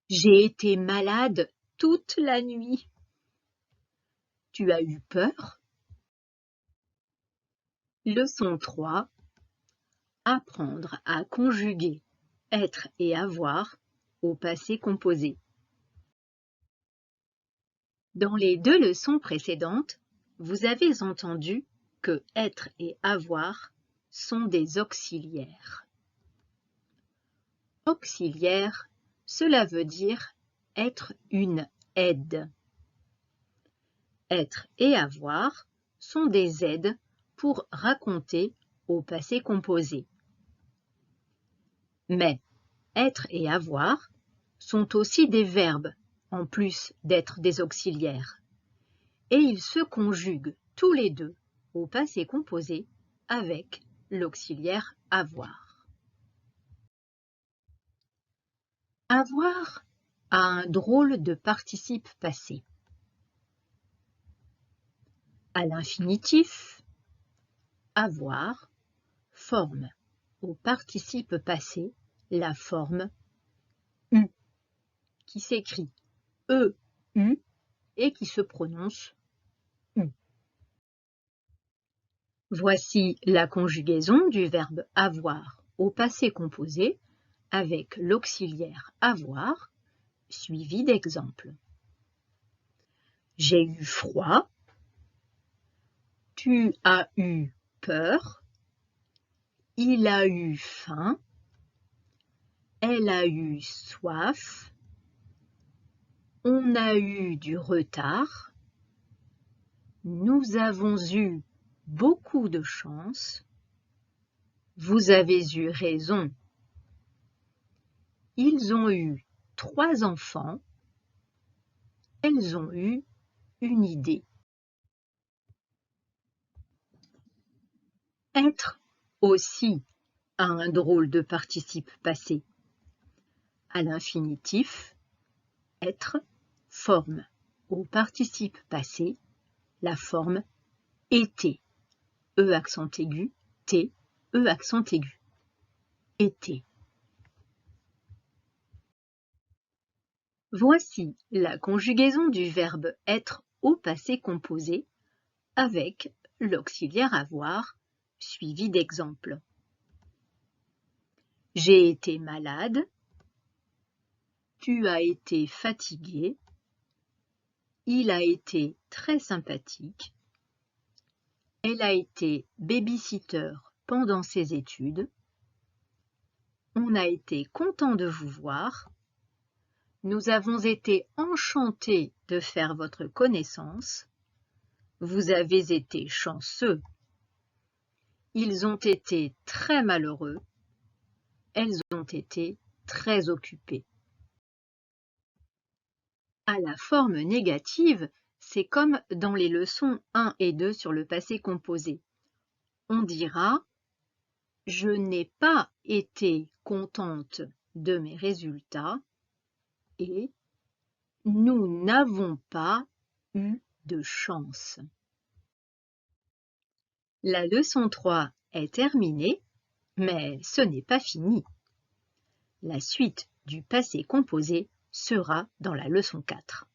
J'ai été malade toute la nuit. Tu as eu peur? Leçon 3. Apprendre à conjuguer être et avoir au passé composé. Dans les 2 leçons précédentes, vous avez entendu que être et avoir sont des auxiliaires. Auxiliaire, cela veut dire être une aide. Être et avoir sont des aides pour raconter au passé composé. Mais être et avoir sont aussi des verbes en plus d'être des auxiliaires. Et ils se conjuguent tous les deux au passé composé avec l'auxiliaire avoir. Avoir a un drôle de participe passé. À l'infinitif, avoir forme au participe passé la forme U, qui s'écrit E-U et qui se prononce U. Voici la conjugaison du verbe avoir au passé composé avec l'auxiliaire avoir, suivi d'exemples. J'ai eu froid. Tu as eu peur. Il a eu faim. Elle a eu soif. On a eu du retard. Nous avons eu beaucoup de chance. Vous avez eu raison. Ils ont eu 3 enfants. Elles ont eu une idée. Être aussi a un drôle de participe passé. À l'infinitif, être forme au participe passé la forme était. E accent aigu, T, E accent aigu. Était. Voici la conjugaison du verbe être au passé composé avec l'auxiliaire avoir suivi d'exemples. J'ai été malade. Tu as été fatigué. Il a été très sympathique. Elle a été baby-sitter pendant ses études. On a été content de vous voir. Nous avons été enchantés de faire votre connaissance. Vous avez été chanceux. Ils ont été très malheureux. Elles ont été très occupées. À la forme négative, c'est comme dans les leçons 1 et 2 sur le passé composé. On dira « Je n'ai pas été contente de mes résultats » et « Nous n'avons pas eu de chance ». La leçon 3 est terminée, mais ce n'est pas fini. La suite du passé composé sera dans la leçon 4.